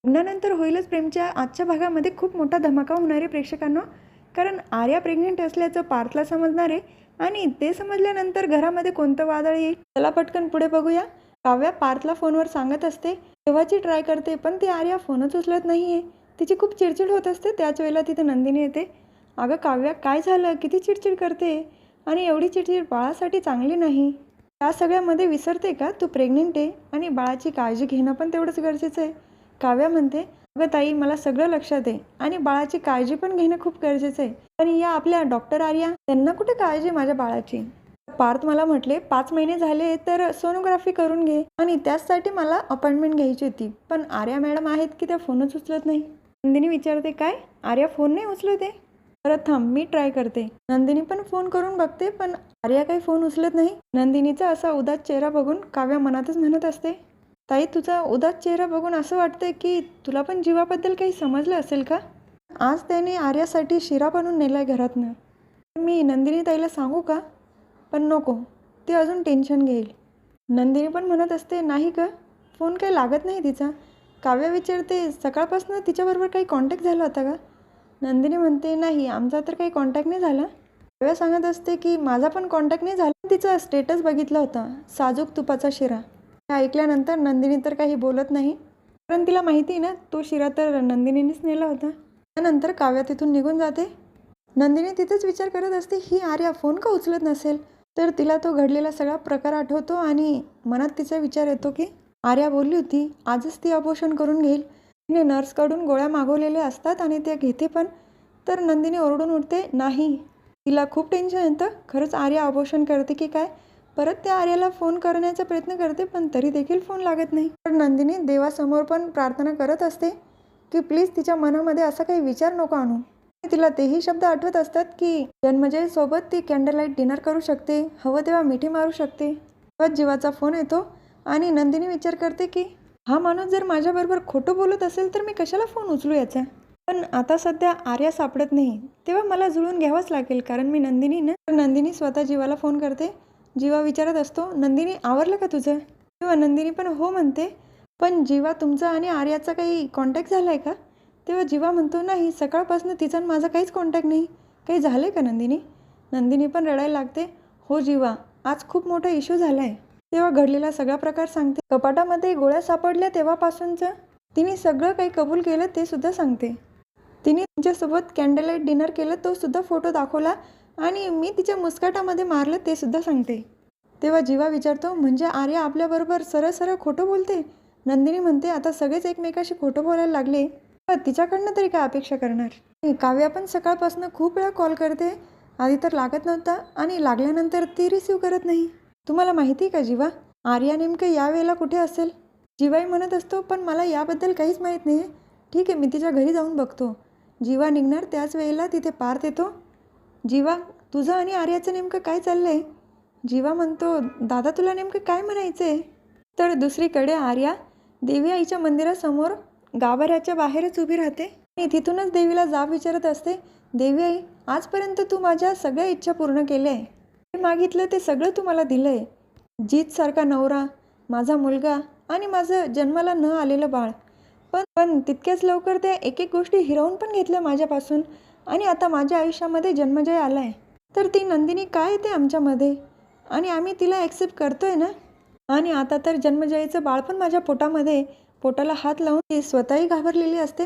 लग्नानंतर होईलच प्रेमच्या आजच्या भागामध्ये खूप मोठा धमाका होणार आहे प्रेक्षकांना. कारण आर्या प्रेग्नेंट असल्याचं पार्थला समजणार आहे आणि ते समजल्यानंतर घरामध्ये कोणतं वादळ येईल. चला पटकन पुढे बघूया. काव्या पार्थला फोनवर सांगत असते, तेव्हाची ट्राय करते पण ती आर्या फोनच उचलत नाही आहे. तिची खूप चिडचिड होत असते. त्याच वेळेला तिथे नंदिनी येते. अगं काव्या, काय झालं? किती चिडचिड करते? आणि एवढी चिडचिड बाळासाठी चांगली नाही. त्या सगळ्यामध्ये विसरते का तू प्रेग्नेंट आहे आणि बाळाची काळजी घेणं पण तेवढंच गरजेचं आहे. काव्या म्हणते, अगं ताई, मला सगळं लक्षात आहे आणि बाळाची काळजी पण घेणं खूप गरजेचं आहे. पण या आपल्या डॉक्टर आर्या, त्यांना कुठे काळजी माझ्या बाळाची. पार्थ मला म्हटले 5 महिने झाले तर सोनोग्राफी करून घे आणि त्याचसाठी मला अपॉइंटमेंट घ्यायची होती. पण आर्या मॅडम आहेत की त्या फोनच उचलत नाही. नंदिनी विचारते, काय आर्या फोन नाही उचलते? परत थांब, मी ट्राय करते. नंदिनी पण फोन करून बघते पण आर्या काही फोन उचलत नाही. नंदिनीचा असा उदास चेहरा बघून काव्या मनातच म्हणत असते, ताई, तुझा उदास चेहरा बघून असं वाटतंय की तुला पण जीवाबद्दल काही समजलं असेल का? आज त्याने आर्यासाठी शिरा बनवून नेलाय घरातनं. मी नंदिनी ताईला सांगू का? पण नको, ते अजून टेन्शन घेईल. नंदिनी पण म्हणत असते, नाही का, फोन काही लागत नाही तिचा. काव्या विचारते, सकाळपासून तिच्याबरोबर काही कॉन्टॅक्ट झाला होता का? नंदिनी म्हणते, नाही, आमचा तर काही कॉन्टॅक्ट नाही झाला. काव्या सांगत असते की माझा पण कॉन्टॅक्ट नाही झाला. तिचा स्टेटस बघितला होता, साजूक तुपाचा शिरा. हे ऐकल्यानंतर नंदिनी तर काही बोलत नाही, कारण तिला माहिती ना तो शिरा तर नंदिनीनेच नेला होता. त्यानंतर काव्या तिथून निघून जाते. नंदिनी तिथेच विचार करत असते, ही आर्या फोन का उचलत नसेल? तर तिला तो घडलेला सगळा प्रकार आठवतो आणि मनात तिचा विचार येतो की आर्या बोलली होती आजच ती अबॉर्शन करून घेईल. तिने नर्सकडून गोळ्या मागवलेल्या असतात आणि त्या घेते पण. तर नंदिनी ओरडून उठते, नाही. तिला खूप टेन्शन येतं, खरंच आर्या अबॉर्शन करते की काय. परत त्या आर्याला फोन करण्याचा प्रयत्न करते पण तरी देखील फोन लागत नाही. तर नंदिनी देवासमोर पण प्रार्थना करत असते की प्लीज तिच्या मनामध्ये असा काही विचार नको आणू. तिला तेही शब्द आठवत असतात की जन्मजय सोबत ती कॅन्डल लाईट डिनर करू शकते, हवं तेव्हा मिठी मारू शकते. तेव्हा जीवाचा फोन येतो आणि नंदिनी विचार करते की हा माणूस जर माझ्याबरोबर खोटं बोलत असेल तर मी कशाला फोन उचलू याचा. पण आता सध्या आर्या सापडत नाही, तेव्हा मला जुळून घ्यावंच लागेल कारण मी नंदिनी ना. तर नंदिनी स्वतः जीवाला फोन करते. जीवा विचारत असतो, नंदिनी आवरलं का तुझं? तेव्हा नंदिनी पण हो म्हणते. पण जीवा, तुमचा आणि आर्याचा काही कॉन्टॅक्ट झाला आहे का? तेव्हा जीवा म्हणतो, नाही, सकाळपासून तिचा आणि माझा काहीच कॉन्टॅक्ट नाही. काही झालं आहे का नंदिनी? नंदिनी पण रडायला लागते. हो जीवा, आज खूप मोठा इश्यू झाला आहे. तेव्हा घडलेला सगळा प्रकार सांगते. कपाटामध्ये गोळ्या सापडल्या तेव्हापासूनचं तिने सगळं काही कबूल केलं ते सुद्धा सांगते. तिने तुमच्यासोबत कॅन्डल लाईट डिनर केलं तो सुद्धा फोटो दाखवला आणि मी तिच्या मुस्काटामध्ये मारलं ते सुद्धा सांगते. तेव्हा जीवा विचारतो, म्हणजे आर्या आपल्याबरोबर सरळ सरळ खोटं बोलते? नंदिनी म्हणते, आता सगळेच एकमेकाशी खोटं बोलायला लागले, तिच्याकडनं तरी काय अपेक्षा करणार. काव्या पण सकाळपासून खूप वेळा कॉल करते. आधी तर लागत नव्हता आणि लागल्यानंतर ती रिसीव करत नाही. तुम्हाला माहिती का जीवा, आर्या नेमकं यावेळेला कुठे असेल? जीवाही म्हणत असतो, पण मला याबद्दल काहीच माहीत नाही. ठीक आहे, मी तिच्या घरी जाऊन बघतो. जीवा निघणार त्याच वेळेला तिथे पार्थ येतो. जीवा, तुझं आणि आर्याचं नेमकं काय चाललंय? जीवा म्हणतो, दादा, तुला नेमकं काय म्हणायचं आहे? तर दुसरीकडे आर्या देवी आईच्या मंदिरासमोर गाभाऱ्याच्या बाहेरच उभी राहते आणि तिथूनच देवीला जाब विचारत असते, देवी आई, आजपर्यंत तू माझ्या सगळ्या इच्छा पूर्ण केल्या आहे. मी मागितलं ते सगळं तू मला दिलं आहे. जीतसारखा नवरा, माझा मुलगा आणि माझं जन्माला न आलेलं बाळ. पण तितक्याच लवकर त्या एक एक गोष्टी हिरावून पण घेतल्या माझ्यापासून आणि आता माझ्या आयुष्यामध्ये जन्मजय आला आहे. तर ती नंदिनी काय येते आमच्यामध्ये आणि आम्ही तिला ॲक्सेप्ट करतोय ना. आणि आता तर जन्मजयचं बाळ पण माझ्या पोटामध्ये, पोटाला हात लावून ती स्वतःही घाबरलेली असते.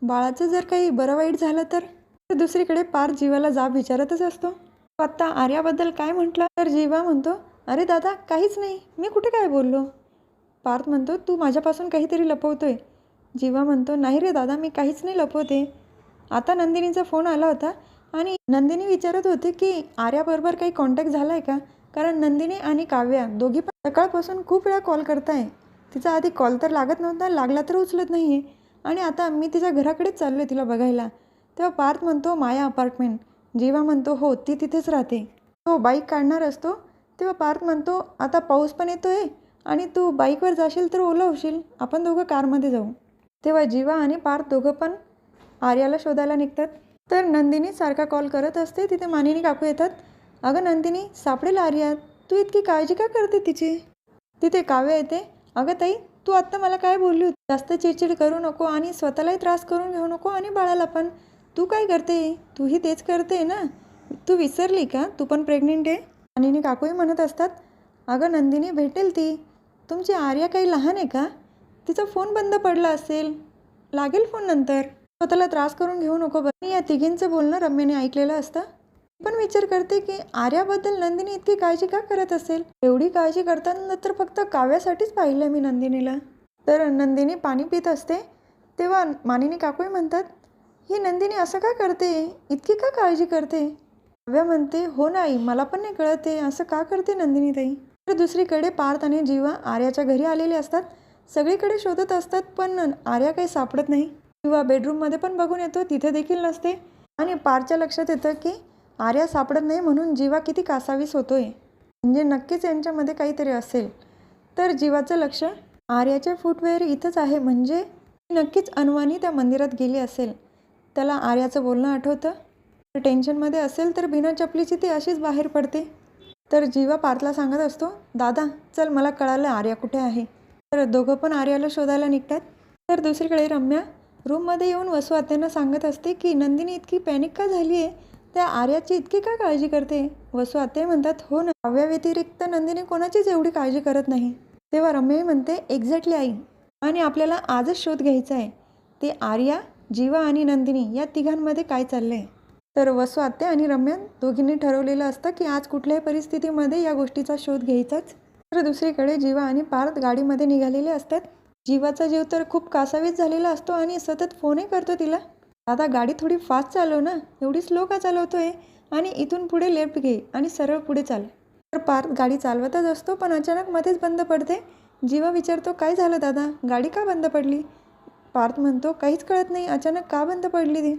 बाळाचं जर काही बरं वाईट झालं तर. दुसरीकडे पार्थ जीवाला जाब विचारतच असतो, आत्ता आर्याबद्दल काय म्हटलं? तर जीवा म्हणतो, अरे दादा, काहीच नाही, मी कुठे काय बोललो? पार्थ म्हणतो, तू माझ्यापासून काहीतरी लपवतोय. जीवा म्हणतो, नाही रे दादा, मी काहीच नाही लपवते. आता नंदिनीचा फोन आला होता आणि नंदिनी विचारत होते की आर्याबरोबर काही कॉन्टॅक्ट झाला आहे का. कारण नंदिनी आणि काव्या दोघी पण सकाळपासून खूप वेळा कॉल करताय. तिचा आधी कॉल तर लागत नव्हता, लागला तर उचलत नाही आहे आणि आता मी तिच्या घराकडेच चाललो आहे तिला बघायला. तेव्हा पार्थ म्हणतो, माया अपार्टमेंट. जीवा म्हणतो, हो, ती तिथेच राहते. तो बाईक काढणार असतो. तेव्हा पार्थ म्हणतो, आता पाऊस पण येतो आहे आणि तू बाईकवर जाशील तर ओला होशील, आपण दोघं कारमध्ये जाऊ. तेव्हा जीवा आणि पार्थ दोघं पण आर्याला शोधायला निघतात. तर नंदिनी सारखा कॉल करत असते. तिथे मानिनी काकू येतात. अगं नंदिनी, सापडेल आर्या, तू इतकी काळजी का करते तिची? तिथे काव्या येते. अगं ताई, तू आत्ता मला काय बोलली होती? जास्त चिडचिड करू नको आणि स्वतःलाही त्रास करून घेऊ नको आणि बाळाला पण. तू काय करते? तूही तेच करते ना. तू विसरली का तू पण प्रेग्नेंट आहे? आणि काकूही म्हणत असतात, अगं नंदिनी भेटेल ती. तुमची आर्या काही लहान आहे का? तिचा फोन बंद पडला असेल, लागेल फोन नंतर. स्वतःला त्रास करून घेऊ नको. बरं, या तिघींचं बोलणं रम्याने ऐकलेलं असतं. पण विचार करते की आर्याबद्दल नंदिनी इतकी काळजी का करत असेल? एवढी काळजी करताना तर फक्त काव्यासाठीच पाहिलं मी नंदिनीला. तर नंदिनी पाणी पित असते तेव्हा मानिनी काकूही म्हणतात, ही नंदिनी असं का करते? इतकी का काळजी करते? काव्या म्हणते, हो नाही, मला पण नाही कळत आहे, असं का करते नंदिनी ताई. तर दुसरीकडे पार्थ आणि जीवा आर्याच्या घरी आलेले असतात. सगळीकडे शोधत असतात पण आर्या काही सापडत नाही. जीवा बेडरूममध्ये पण बघून येतो, तिथे देखील नसते. आणि पार्थच्या लक्षात येतं की आर्या सापडत नाही म्हणून जीवा किती कासावीस होतोय. म्हणजे नक्कीच यांच्यामध्ये काहीतरी असेल. तर जीवाचं लक्ष आर्याचे फुटवेअर इथंच आहे, म्हणजे नक्कीच अनवाणी त्या मंदिरात गेली असेल. त्याला आर्याचं बोलणं आठवतं. टेन्शनमध्ये असेल तर बिना चपलीची ती अशीच बाहेर पडते. तर जीवा पार्थला सांगत असतो, दादा चल, मला कळालं आर्या कुठे आहे. तर दोघं पण आर्याला शोधायला निघतात. तर दुसरीकडे रम्या रूममध्ये येऊन वसू आत्यांना सांगत असते की नंदिनी इतकी पॅनिक का झाली आहे, त्या आर्याची इतकी का काळजी करते. वसू आत्या म्हणतात, हो ना, काव्या व्यतिरिक्त नंदिनी कोणाचीच एवढी काळजी करत नाही. तेव्हा रम्याही म्हणते, एक्झॅक्टली आई, आणि आपल्याला आजच शोध घ्यायचा आहे, ते आर्या, जीवा आणि नंदिनी या तिघांमध्ये काय चाललंय. तर वसू आत्या आणि रम्या दोघींनी ठरवलेलं असतं की आज कुठल्याही परिस्थितीमध्ये या गोष्टीचा शोध घ्यायचाच. तर दुसरीकडे जीवा आणि पार्थ गाडीमध्ये निघालेले असतात. जीवाचा जीव तर खूप कासावीस झालेला असतो आणि सतत फोनही करतो तिला, दादा गाडी थोडी फास्ट चालव ना, एवढी स्लो का चालवतोय, आणि इथून पुढे लेफ्ट घे आणि सरळ पुढे चाल. तर पार्थ गाडी चालवतच असतो पण अचानक मध्येच बंद पडते. जीवा विचारतो, काय झालं दादा, गाडी का बंद पडली? पार्थ म्हणतो, काहीच कळत नाही, अचानक का बंद पडली ती.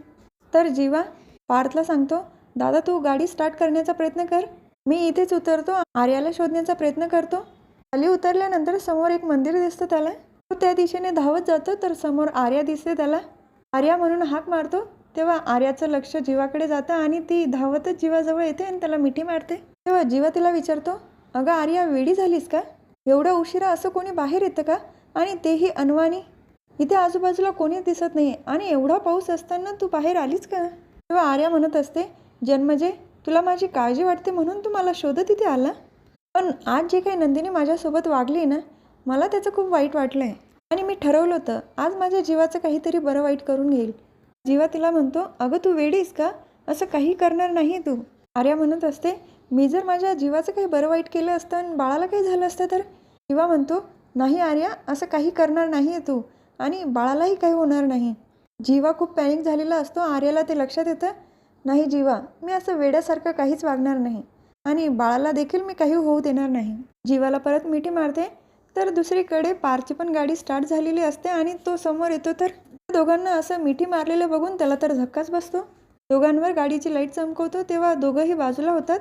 तर जीवा पार्थला सांगतो, दादा तू गाडी स्टार्ट करण्याचा प्रयत्न कर, मी इथेच उतरतो, आर्याला शोधण्याचा प्रयत्न करतो. खाली उतरल्यानंतर समोर एक मंदिर दिसतं त्याला. तो त्या दिशेने धावत जातो तर समोर आर्या दिसते त्याला. आर्या म्हणून हाक मारतो तेव्हा आर्याचं लक्ष जीवाकडे जातं आणि ती धावतच जीवाजवळ येते आणि त्याला मिठी मारते. तेव्हा जीवा तिला विचारतो, अगं आर्या वेडी झालीस का? एवढा उशिरा असं कोणी बाहेर येतं का, आणि तेही अनवाणी? इथे आजूबाजूला कोणीच दिसत नाही आणि एवढा पाऊस असताना तू बाहेर आलीस का? तेव्हा आर्या म्हणत असते, जन्मजे तुला माझी काळजी वाटते म्हणून तू मला शोधत इथे आला, पण आज जे काही नंदिनी माझ्यासोबत वागली ना, मला त्याचं खूप वाईट वाटलं आहे आणि मी ठरवलं होतं आज माझ्या जीवाचं काहीतरी बरं वाईट करून घेईल. जीवा तिला म्हणतो, अगं तू वेडीस का, असं काही करणार नाही तू. आर्या म्हणत असते, मी जर माझ्या जीवाचं काही बरं वाईट केलं असतं आणि बाळाला काही झालं असतं तर? जीवा म्हणतो, नाही आर्या, असं काही करणार नाही आहे तू, आणि बाळालाही काही होणार नाही. जीवा खूप पॅनिक झालेला असतो. आर्याला ते लक्षात येतं, नाही जीवा, मी असं वेड्यासारखं काहीच वागणार नाही आणि बाळाला देखील मी काही होऊ देणार नाही. जीवाला परत मिठी मारते. तर दुसरीकडे पार्थची पण गाडी स्टार्ट झालेली असते आणि तो समोर येतो. तर दोघांना असं मिठी मारलेलं बघून त्याला तर धक्काच बसतो. दोघांवर गाडीची लाईट चमकवतो तेव्हा दोघंही बाजूला होतात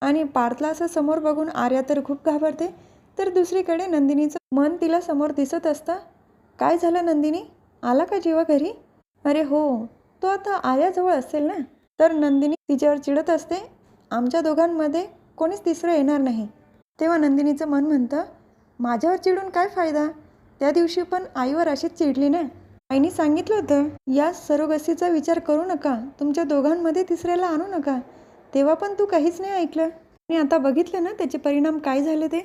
आणि पार्थला असं समोर बघून आर्या तर खूप घाबरते. तर दुसरीकडे नंदिनीचं मन तिला समोर दिसत असतं. काय झालं नंदिनी, आला का जीवा घरी? अरे हो, तो आता आर्याजवळ असेल ना. तर नंदिनी तिच्यावर चिडत असते, आमच्या दोघांमध्ये कोणीच तिसरं येणार नाही. तेव्हा नंदिनीचं मन म्हणतं, माझ्यावर चिडून काय फायदा, त्या दिवशी पण आईवर अशीच चिडली ना. आईने सांगितलं होतं या सरोगसीचा विचार करू नका, तुमच्या दोघांमध्ये तिसऱ्याला आणू नका, तेव्हा पण तू काहीच नाही ऐकलं आणि आता बघितलं ना त्याचे परिणाम काय झाले ते.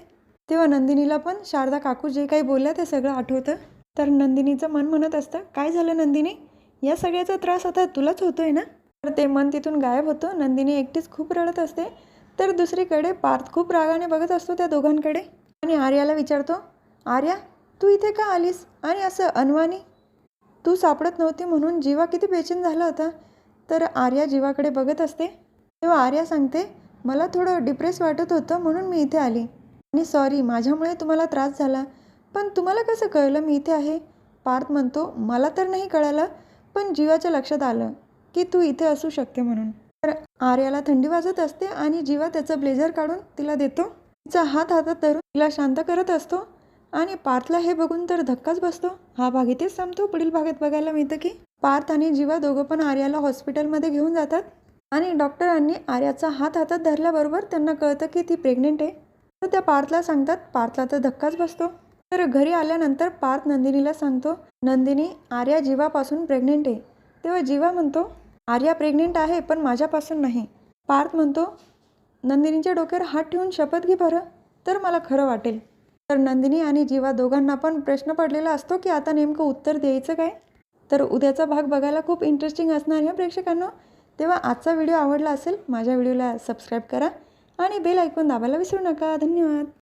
तेव्हा नंदिनीला पण शारदा काकू जे काही बोलल्या ते सगळं आठवतं. तर नंदिनीचं मन म्हणत असतं, काय झालं नंदिनी, या सगळ्याचा त्रास आता तुलाच होतोय ना. तर ते मन तिथून गायब होतं. नंदिनी एकटीच खूप रडत असते. तर दुसरीकडे पार्थ खूप रागाने बघत असतो त्या दोघांकडे आणि आर्याला विचारतो, आर्या तू इथे का आलीस आणि असं अनवाणी? तू सापडत नव्हती म्हणून जीवा किती बेचैन झाला होता. तर आर्या जीवाकडे बघत असते. तेव्हा आर्या सांगते, मला थोडं डिप्रेस वाटत होतं म्हणून मी इथे आली आणि सॉरी, माझ्यामुळे तुम्हाला त्रास झाला, पण तुम्हाला कसं कळलं मी इथे आहे? पार्थ म्हणतो, मला तर नाही कळालं, पण जीवाच्या लक्षात आलं की तू इथे असू शकते म्हणून. तर आर्याला थंडी वाजत असते आणि जीवा त्याचं ब्लेझर काढून तिला देतो. तिचा हात हातात धरून तिला शांत करत असतो आणि पार्थला हे बघून तर धक्काच बसतो. हा भाग इथेच संपतो. पुढील भागात बघायला मिळतं की पार्थ आणि जीवा दोघं पण आर्याला हॉस्पिटलमध्ये घेऊन जातात आणि डॉक्टरांनी आर्याचा हात हातात धरल्याबरोबर त्यांना कळतं की ती प्रेग्नेंट आहे. तर त्या पार्थला सांगतात. पार्थला तर धक्काच बसतो तर घरी आल्यानंतर पार्थ नंदिनीला सांगतो, नंदिनी आर्या जीवापासून प्रेग्नेंट आहे. तेव्हा जीवा म्हणतो, आर्या प्रेग्नेंट आहे पण माझ्यापासून नाही. पार्थ म्हणतो, नंदिनीच्या डोक्यावर हात ठेवून शपथ घे बरं, तर मला खरं वाटेल. तर नंदिनी आणि जीवा दोघांना पण प्रश्न पडलेला असतो की आता नेमकं उत्तर द्यायचं काय. तर उद्याचा भाग बघायला खूप इंटरेस्टिंग असणार आहे प्रेक्षकांनो. तेव्हा आजचा व्हिडिओ आवडला असेल माझ्या व्हिडिओला सबस्क्राईब करा आणि बेल ऐकून दाबायला विसरू नका. धन्यवाद.